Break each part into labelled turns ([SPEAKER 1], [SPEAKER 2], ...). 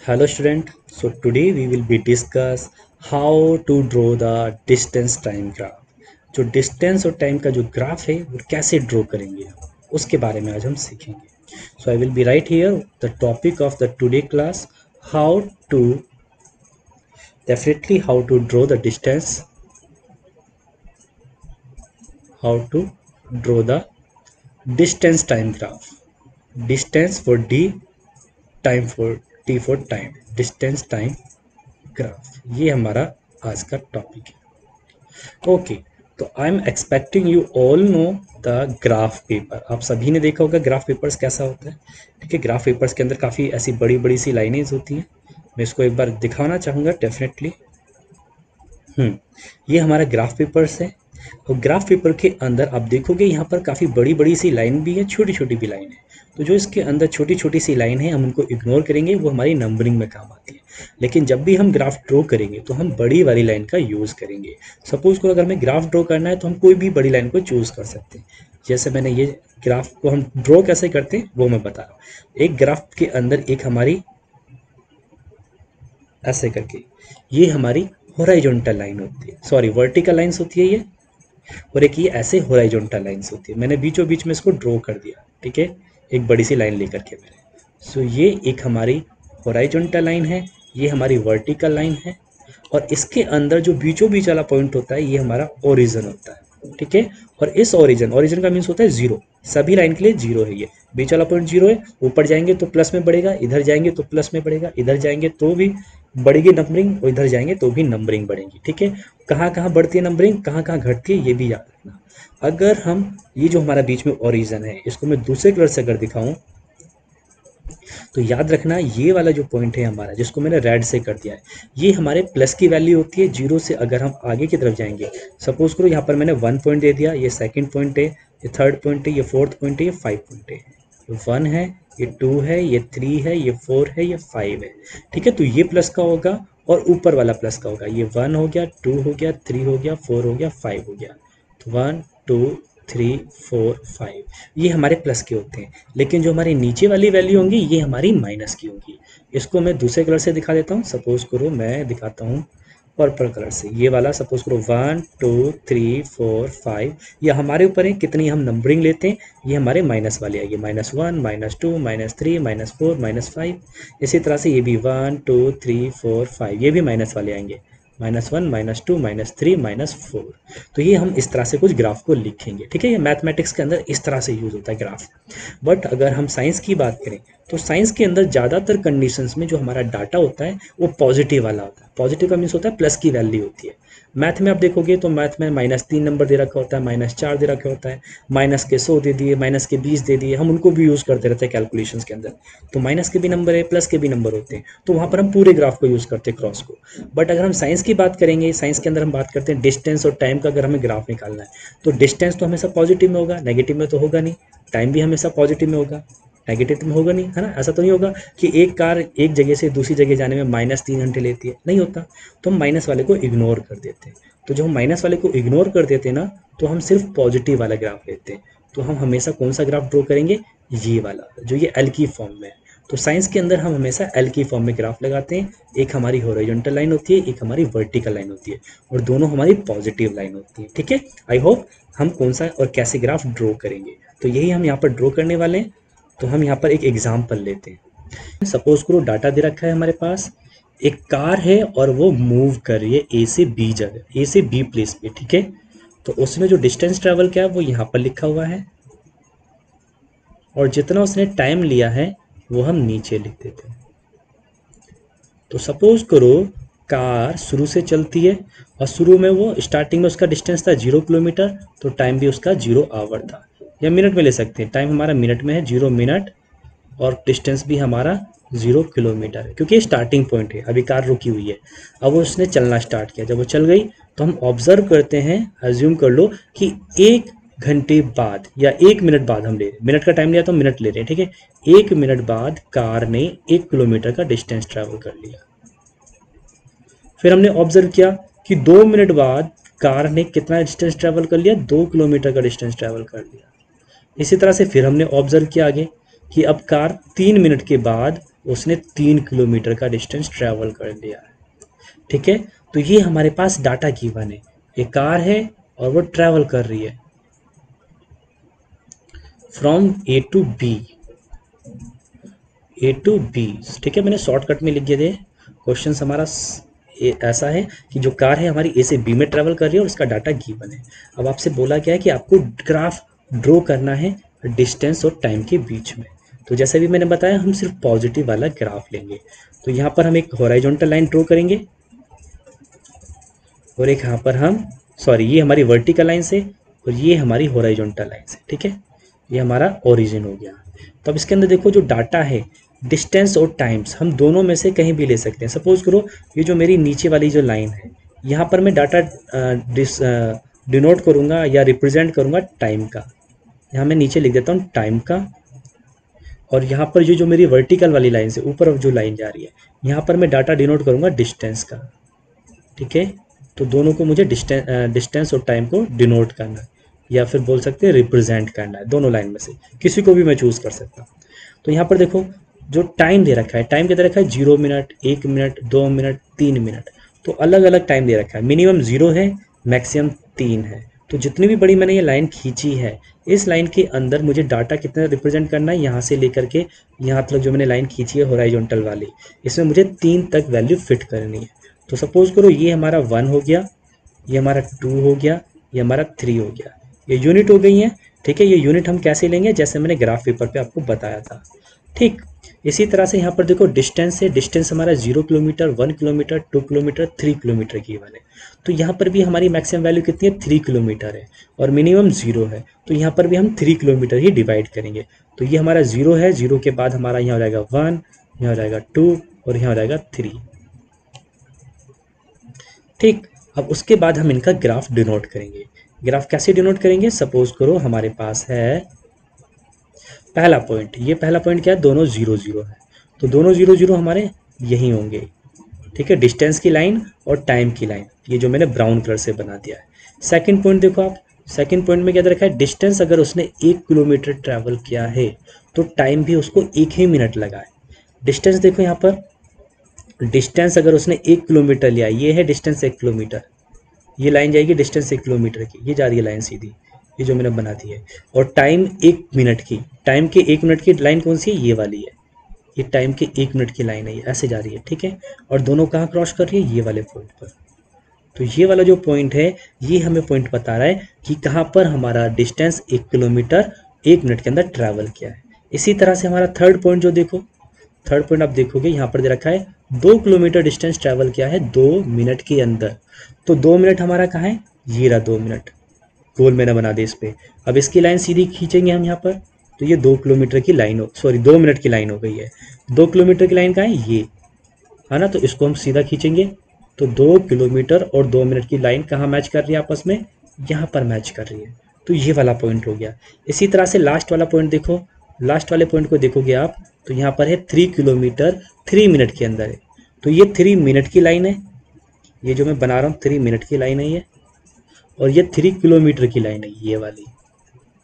[SPEAKER 1] Hello student, so today we will be discuss how to draw the distance time graph. जो distance और time का जो graph है वो कैसे draw करेंगे उसके बारे में आज हम सीखेंगे. So I will be right here the topic of the today class how to definitely how to draw the distance, how to draw the distance time graph. Distance for D, time for T for time, distance time graph. ये हमारा आज का topic है. Okay, तो I am expecting you all know the graph paper. आप सभी ने देखा होगा ग्राफ पेपर्स कैसा होता है. ठीक है, ग्राफ पेपर्स के अंदर काफ़ी ऐसी बड़ी बड़ी सी लाइनें होती हैं. मैं इसको एक बार दिखाना चाहूँगा डेफिनेटली. ये हमारा ग्राफ पेपर्स है और ग्राफ पेपर के अंदर आप देखोगे यहाँ पर काफ़ी बड़ी बड़ी सी लाइन भी है, छोटी छोटी भी लाइन है. तो जो इसके अंदर छोटी छोटी सी लाइन है हम उनको इग्नोर करेंगे, वो हमारी नंबरिंग में काम आती है. लेकिन जब भी हम ग्राफ ड्रॉ करेंगे तो हम बड़ी वाली लाइन का यूज़ करेंगे. सपोज को अगर हमें ग्राफ ड्रॉ करना है तो हम कोई भी बड़ी लाइन को चूज़ कर सकते हैं. जैसे मैंने ये ग्राफ को हम ड्रॉ कैसे करते हैं वो मैं बता रहा हूँ. एक ग्राफ के अंदर एक हमारी ऐसे करके ये हमारी हॉराइजॉन्टल लाइन होती है, सॉरी वर्टिकल लाइंस होती है ये, और एक ये ऐसे हॉराइजॉन्टल लाइंस होती है. मैंने बीचों बीच में इसको ड्रॉ कर दिया. ठीक है, एक बड़ी सी लाइन लेकर के मैंने. सो ये एक हमारी हॉराइजॉन्टल लाइन है, ये हमारी वर्टिकल लाइन है, और इसके अंदर जो बीचों बीच वाला पॉइंट होता है ये हमारा ओरिजिन होता है. ठीक है, और इस ओरिजिन का मीन्स होता है जीरो. सभी लाइन के लिए जीरो है. ये बीच वाला पॉइंट जीरो है. ऊपर जाएंगे तो प्लस में बढ़ेगा, इधर जाएंगे तो प्लस में बढ़ेगा, इधर जाएंगे तो भी बढ़ेगी नंबरिंग, और इधर जाएंगे तो भी नंबरिंग बढ़ेगी. ठीक है, कहाँ कहाँ बढ़ती है नंबरिंग, कहाँ कहाँ घटती है ये भी याद रखना. अगर हम ये जो हमारा बीच में ओरिजिन है इसको मैं दूसरे कलर से अगर दिखाऊं तो याद रखना ये वाला जो पॉइंट है हमारा जिसको मैंने रेड से कर दिया है ये हमारे प्लस की वैल्यू होती है. जीरो से अगर हम आगे की तरफ जाएंगे, सपोज करो यहाँ पर मैंने 1 पॉइंट दे दिया, ये सेकंड पॉइंट है, ये थर्ड पॉइंट है, ये फोर्थ पॉइंट है, ये 5 पॉइंट है, ये 1 है, ये 2 है, ये 3 है, ये 4 है, ये 5 है. ठीक है, तो ये प्लस का होगा और ऊपर वाला प्लस का होगा. ये 1 हो गया, 2 हो गया, 3 हो गया, 4 हो गया, 5 हो गया. तो 1 2 3 4 5 ये हमारे प्लस के होते हैं. लेकिन जो हमारे नीचे वाली वैल्यू होंगी ये हमारी माइनस की होंगी. इसको मैं दूसरे कलर से दिखा देता हूँ. सपोज करो मैं दिखाता हूँ पर्पल कलर से. ये वाला सपोज करो 1 2 3 4 5 ये हमारे ऊपर है कितनी हम नंबरिंग लेते हैं. ये हमारे माइनस वाले आएंगे, -1 -2 -3 -4 -5. इसी तरह से ये भी 1 2 3 4 5 ये भी माइनस वाले आएंगे, -1 -2 -3 -4. तो ये हम इस तरह से कुछ ग्राफ को लिखेंगे. ठीक है, ये मैथमेटिक्स के अंदर इस तरह से यूज होता है ग्राफ. बट अगर हम साइंस की बात करें तो साइंस के अंदर ज़्यादातर कंडीशंस में जो हमारा डाटा होता है वो पॉजिटिव वाला होता है. पॉजिटिव का मीन्स होता है प्लस की वैल्यू होती है. मैथ में आप देखोगे तो मैथ में -3 नंबर दे रखा होता है, -4 दे रखा होता है, माइनस के 100 दे दिए, माइनस के 20 दे दिए. हम उनको भी यूज़ करते रहते हैं कैलकुलेशंस के अंदर. तो माइनस के भी नंबर है, प्लस के भी नंबर होते हैं, तो वहाँ पर हम पूरे ग्राफ को यूज़ करते हैं क्रॉस को. बट अगर हम साइंस की बात करेंगे, साइंस के अंदर हम बात करते हैं डिस्टेंस और टाइम का. अगर हमें ग्राफ निकालना है तो डिस्टेंस तो हमेशा पॉजिटिव में होगा, नेगेटिव में तो होगा नहीं. टाइम भी हमेशा पॉजिटिव में होगा, नेगेटिव में होगा नहीं, है ना. ऐसा तो नहीं होगा कि एक कार एक जगह से दूसरी जगह जाने में -3 घंटे लेती है, नहीं होता. तो हम माइनस वाले को इग्नोर कर देते हैं. तो जब हम माइनस वाले को इग्नोर कर देते हैं ना तो हम सिर्फ पॉजिटिव वाला ग्राफ लेते हैं. तो हम हमेशा कौन सा ग्राफ ड्रॉ करेंगे, ये वाला जो ये एल की फॉर्म में है. तो साइंस के अंदर हम हमेशा एल की फॉर्म में ग्राफ लगाते हैं. एक हमारी हॉरिजॉन्टल लाइन होती है, एक हमारी वर्टिकल लाइन होती है, और दोनों हमारी पॉजिटिव लाइन होती है. ठीक है, आई होप हम कौन सा और कैसे ग्राफ ड्रॉ करेंगे तो यही हम यहाँ पर ड्रॉ करने वाले हैं. तो हम यहाँ पर एक एग्जाम्पल लेते हैं. सपोज करो डाटा दे रखा है हमारे पास, एक कार है और वो मूव कर रही है ए से बी जगह, ए से बी प्लेस पे. ठीक है, तो उसने जो डिस्टेंस ट्रेवल किया वो यहाँ पर लिखा हुआ है, और जितना उसने टाइम लिया है वो हम नीचे लिख देते हैं. तो सपोज करो कार शुरू से चलती है और शुरू में वो स्टार्टिंग में उसका डिस्टेंस था 0 किलोमीटर, तो टाइम भी उसका 0 आवर था, या मिनट में ले सकते हैं. टाइम हमारा मिनट में है, 0 मिनट, और डिस्टेंस भी हमारा 0 किलोमीटर है क्योंकि ये स्टार्टिंग पॉइंट है. अभी कार रुकी हुई है, अब उसने चलना स्टार्ट किया. जब वो चल गई तो हम ऑब्जर्व करते हैं, अज्यूम कर लो कि 1 घंटे बाद या 1 मिनट बाद हम ले रहे हैं. मिनट का टाइम लिया तो मिनट ले रहे हैं. ठीक है, 1 मिनट बाद कार ने 1 किलोमीटर का डिस्टेंस ट्रैवल कर लिया. फिर हमने ऑब्जर्व किया कि 2 मिनट बाद कार ने कितना डिस्टेंस ट्रैवल कर लिया, 2 किलोमीटर का डिस्टेंस ट्रैवल कर लिया. इसी तरह से फिर हमने ऑब्जर्व किया आगे कि अब कार 3 मिनट के बाद उसने 3 किलोमीटर का डिस्टेंस ट्रैवल कर लिया है। ठीक है, तो ये हमारे पास डाटा गिवन है, एक कार है और वो ट्रैवल कर रही है from A to B, A to B। ठीक है, मैंने शॉर्टकट में लिख दिए थे। क्वेश्चन हमारा ऐसा है कि जो कार है हमारी A से B में ट्रैवल कर रही है और उसका डाटा गिवन है। अब आपसे बोला क्या है कि आपको ग्राफ ड्रॉ करना है डिस्टेंस और टाइम के बीच में। तो जैसे भी मैंने बताया, हम सिर्फ पॉजिटिव वाला ग्राफ लेंगे। तो यहाँ पर हम एक हॉरिजॉन्टल लाइन ड्रॉ करेंगे और एक यहाँ पर हम, सॉरी, ये हमारी वर्टिकल लाइन से और ये हमारी हॉरिजॉन्टल लाइन से। ठीक है, ये हमारा ओरिजिन हो गया। तो अब इसके अंदर देखो, जो डाटा है डिस्टेंस और टाइम्स हम दोनों में से कहीं भी ले सकते हैं। सपोज करो ये जो मेरी नीचे वाली जो लाइन है, यहाँ पर मैं डाटा डिनोट करूँगा या रिप्रेजेंट करूँगा टाइम का। यहाँ मैं नीचे लिख देता हूँ टाइम का, और यहाँ पर ये जो मेरी वर्टिकल वाली लाइन से ऊपर अब जो लाइन जा रही है, यहाँ पर मैं डाटा डिनोट करूँगा डिस्टेंस का। ठीक है, तो दोनों को मुझे डिस्टेंस और टाइम को डिनोट करना है, या फिर बोल सकते हैं रिप्रेजेंट करना है। दोनों लाइन में से किसी को भी मैं चूज़ कर सकता हूँ। तो यहाँ पर देखो, जो टाइम दे रखा है, टाइम क्या दे रखा है, 0 मिनट, 1 मिनट, 2 मिनट, 3 मिनट। तो अलग अलग टाइम दे रखा है। मिनिमम 0 है, मैक्सिमम 3 है। तो जितनी भी बड़ी मैंने ये लाइन खींची है, इस लाइन के अंदर मुझे डाटा कितना रिप्रेजेंट करना है, यहाँ से लेकर के यहाँ तक जो मैंने लाइन खींची है हॉरिजॉन्टल वाली, इसमें मुझे 3 तक वैल्यू फिट करनी है। तो सपोज करो ये हमारा 1 हो गया, ये हमारा 2 हो गया, ये हमारा 3 हो गया। ये यूनिट हो गई हैं। ठीक है, ये यूनिट हम कैसे लेंगे, जैसे मैंने ग्राफ पेपर पे आपको बताया था। ठीक, इसी तरह से यहाँ पर देखो डिस्टेंस है, डिस्टेंस हमारा 0 किलोमीटर, 1 किलोमीटर, 2 किलोमीटर, 3 किलोमीटर की वन है। तो यहाँ पर भी हमारी मैक्सिमम वैल्यू कितनी है, 3 किलोमीटर है, और मिनिमम 0 है। तो यहाँ पर भी हम 3 किलोमीटर ही डिवाइड करेंगे। तो ये हमारा 0 है, 0 के बाद हमारा यहाँ हो जाएगा 1, यहाँ हो जाएगा 2 और यहाँ हो जाएगा 3। ठीक, अब उसके बाद हम इनका ग्राफ डिनोट करेंगे। ग्राफ कैसे डिनोट करेंगे, सपोज करो हमारे पास है पहला पॉइंट, ये पहला पॉइंट क्या है, दोनों 0 0 है। तो दोनों 0 0 हमारे यही होंगे। ठीक है, डिस्टेंस की लाइन और टाइम की लाइन, ये जो मैंने ब्राउन कलर से बना दिया है। सेकंड पॉइंट देखो आप, सेकंड पॉइंट में क्या दे रखा है, डिस्टेंस अगर उसने 1 किलोमीटर ट्रैवल किया है तो टाइम भी उसको 1 ही मिनट लगा है। डिस्टेंस देखो यहाँ पर, डिस्टेंस अगर उसने 1 किलोमीटर लिया, ये है डिस्टेंस 1 किलोमीटर, ये लाइन जाएगी डिस्टेंस 1 किलोमीटर की, ये जा रही है लाइन सीधी, ये जो मैंने बना दी है। और टाइम 1 मिनट की, टाइम के 1 मिनट की लाइन कौन सी है, ये वाली है। ये टाइम के 1 मिनट की लाइन है, ये ऐसे जा रही है। ठीक है, और दोनों कहाँ क्रॉस कर रही है, ये वाले पॉइंट पर। तो ये वाला जो पॉइंट है, ये हमें पॉइंट बता रहा है कि कहाँ पर हमारा डिस्टेंस 1 किलोमीटर 1 मिनट के अंदर ट्रैवल किया है। इसी तरह से हमारा थर्ड पॉइंट जो देखो, थर्ड पॉइंट आप देखोगे यहाँ पर दे रखा है 2 किलोमीटर डिस्टेंस ट्रैवल किया है 2 मिनट के अंदर। तो 2 मिनट हमारा कहाँ है, ये रहा 2 मिनट, गोल मैंने बना दिया इस पे। अब इसकी लाइन सीधी खींचेंगे हम यहाँ पर, तो ये 2 किलोमीटर की लाइन हो, सॉरी 2 मिनट की लाइन हो गई है। 2 किलोमीटर की लाइन कहाँ है, ये है ना, तो इसको हम सीधा खींचेंगे। तो 2 किलोमीटर और 2 मिनट की लाइन कहाँ मैच कर रही है आपस में, यहाँ पर मैच कर रही है। तो ये वाला पॉइंट हो गया। इसी तरह से लास्ट वाला पॉइंट देखो, लास्ट वाले पॉइंट को देखोगे आप, तो यहाँ पर है 3 किलोमीटर 3 मिनट के अंदर है। तो ये 3 मिनट की लाइन है, ये जो मैं बना रहा हूँ 3 मिनट की लाइन है ये, और ये 3 किलोमीटर की लाइन है ये वाली।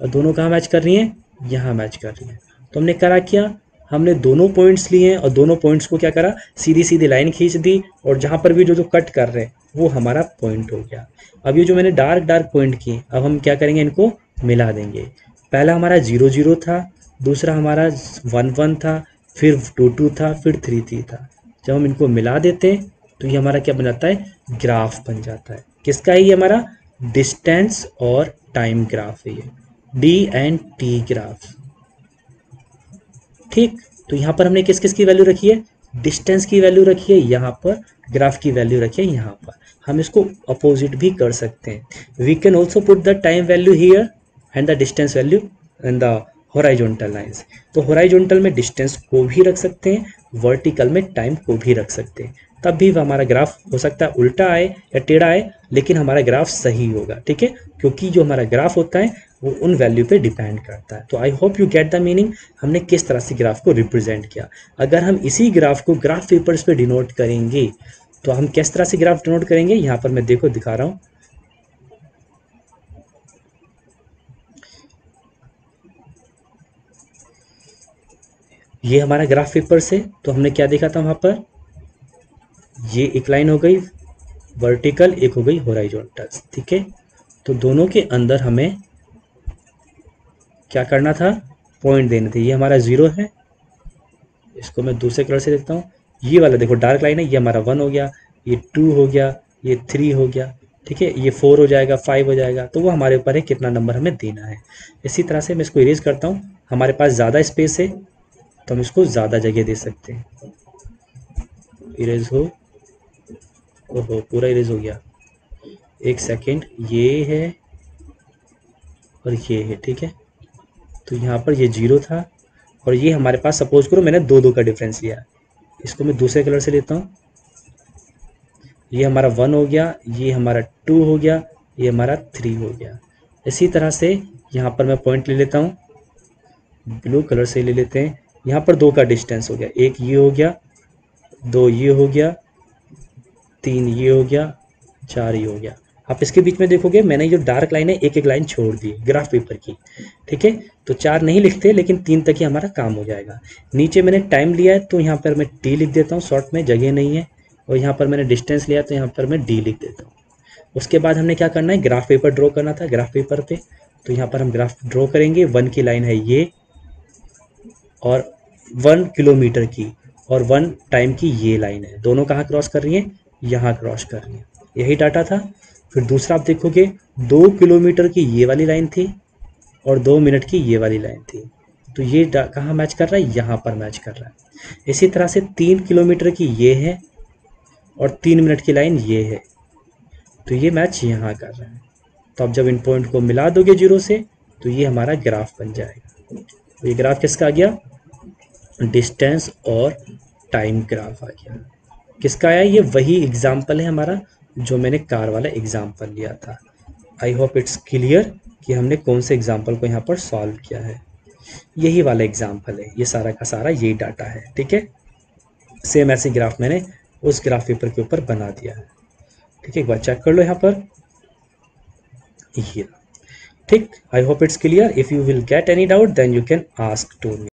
[SPEAKER 1] और दोनों कहाँ मैच कर रही हैं, यहाँ मैच कर रही हैं। तो हमने करा क्या, हमने दोनों पॉइंट्स लिए हैं और दोनों पॉइंट्स को क्या करा, सीधी सीधी लाइन खींच दी, और जहाँ पर भी जो जो कट कर रहे हैं वो हमारा पॉइंट हो गया। अब ये जो मैंने डार्क डार्क पॉइंट किए, अब हम क्या करेंगे, इनको मिला देंगे। पहला हमारा 0 0 था, दूसरा हमारा 1 1 था, फिर 2 2 था, फिर 3 3 था। जब हम इनको मिला देते हैं तो ये हमारा क्या बन जाता है, ग्राफ बन जाता है। किसका है ये, हमारा डिस्टेंस और टाइम ग्राफ है ये, D&T ग्राफ। ठीक, तो यहाँ पर हमने किस किस की वैल्यू रखी है, डिस्टेंस की वैल्यू रखी है यहाँ पर, ग्राफ की वैल्यू रखी है यहाँ पर। हम इसको अपोजिट भी कर सकते हैं। We can also put the time value here and the distance value in the horizontal lines. तो हॉराइजॉन्टल में डिस्टेंस को भी रख सकते हैं, वर्टिकल में टाइम को भी रख सकते हैं। तब भी हमारा ग्राफ हो सकता है उल्टा आए या टेढ़ा आए, लेकिन हमारा ग्राफ सही होगा। ठीक है, क्योंकि जो हमारा ग्राफ होता है वो उन वैल्यू पे डिपेंड करता है। तो I hope you get the meaning, हमने किस तरह से ग्राफ को रिप्रेजेंट किया। अगर हम इसी ग्राफ को ग्राफ पेपर्स पे डिनोट करेंगे तो हम किस तरह से ग्राफ डिनोट करेंगे, यहाँ पर मैं देखो दिखा रहा हूँ। ये हमारा ग्राफ पेपर से, तो हमने क्या देखा था वहाँ पर, ये एक लाइन हो गई वर्टिकल, एक हो गई हॉरिजॉन्टल, ठीक है। तो दोनों के अंदर हमें क्या करना था, पॉइंट देने थे। ये हमारा 0 है, इसको मैं दूसरे कलर से देखता हूँ। ये वाला देखो डार्क लाइन है, ये हमारा 1 हो गया, ये 2 हो गया, ये 3 हो गया, ठीक है, ये 4 हो जाएगा, 5 हो जाएगा। तो वो हमारे ऊपर है कितना नंबर हमें देना है। इसी तरह से मैं इसको इरेज करता हूँ। हमारे पास ज़्यादा स्पेस है तो हम इसको ज़्यादा जगह दे सकते हैं। इरेज हो, ओहो पूरा इरेज हो गया। एक सेकेंड, ये है और ये है, ठीक है। तो यहाँ पर ये 0 था और ये हमारे पास, सपोज करो मैंने 2 2 का डिफरेंस लिया, इसको मैं दूसरे कलर से लेता हूँ। ये हमारा 1 हो गया, ये हमारा 2 हो गया, ये हमारा 3 हो गया। इसी तरह से यहाँ पर मैं पॉइंट ले लेता हूँ, ब्लू कलर से ले लेते हैं। यहाँ पर 2 का डिस्टेंस हो गया, एक ये हो गया, 2 ये हो गया, 3 ये हो गया, 4 ये हो गया। आप इसके बीच में देखोगे मैंने जो डार्क लाइन है एक एक लाइन छोड़ दी ग्राफ पेपर की, ठीक है। तो 4 नहीं लिखते, लेकिन 3 तक ही हमारा काम हो जाएगा। नीचे मैंने टाइम लिया है तो यहाँ पर मैं टी लिख देता हूँ, शॉर्ट में जगह नहीं है। और यहाँ पर मैंने डिस्टेंस लिया तो यहाँ पर मैं डी लिख देता हूँ। उसके बाद हमने क्या करना है, ग्राफ पेपर ड्रॉ करना था ग्राफ पेपर पे। तो यहाँ पर हम ग्राफ ड्रॉ करेंगे। 1 की लाइन है ये, और 1 किलोमीटर की और 1 टाइम की ये लाइन है। दोनों कहाँ क्रॉस कर रही हैं, यहाँ क्रॉस कर रही हैं। यही डाटा था। फिर दूसरा आप देखोगे 2 किलोमीटर की ये वाली लाइन थी और 2 मिनट की ये वाली लाइन थी। तो ये कहाँ मैच कर रहा है, यहाँ पर मैच कर रहा है। इसी तरह से 3 किलोमीटर की ये है और 3 मिनट की लाइन ये है, तो ये मैच यहाँ कर रहा है। तो अब जब इन पॉइंट को मिला दोगे 0 से तो ये हमारा ग्राफ बन जाएगा। तो ये ग्राफ किसका आ गया, डिस्टेंस और टाइम ग्राफ आ गया। किसका आया, ये वही एग्जाम्पल है हमारा जो मैंने कार वाला एग्जाम्पल लिया था। आई होप इट्स क्लियर कि हमने कौन से एग्जाम्पल को यहाँ पर सॉल्व किया है। यही वाला एग्जाम्पल है, ये सारा का सारा यही डाटा है, ठीक है। सेम ऐसे ग्राफ मैंने उस ग्राफ पेपर के ऊपर बना दिया है, ठीक है। एक बार चेक कर लो यहाँ पर, ये ठीक। I hope it's clear. If you will get any doubt then you can ask to me.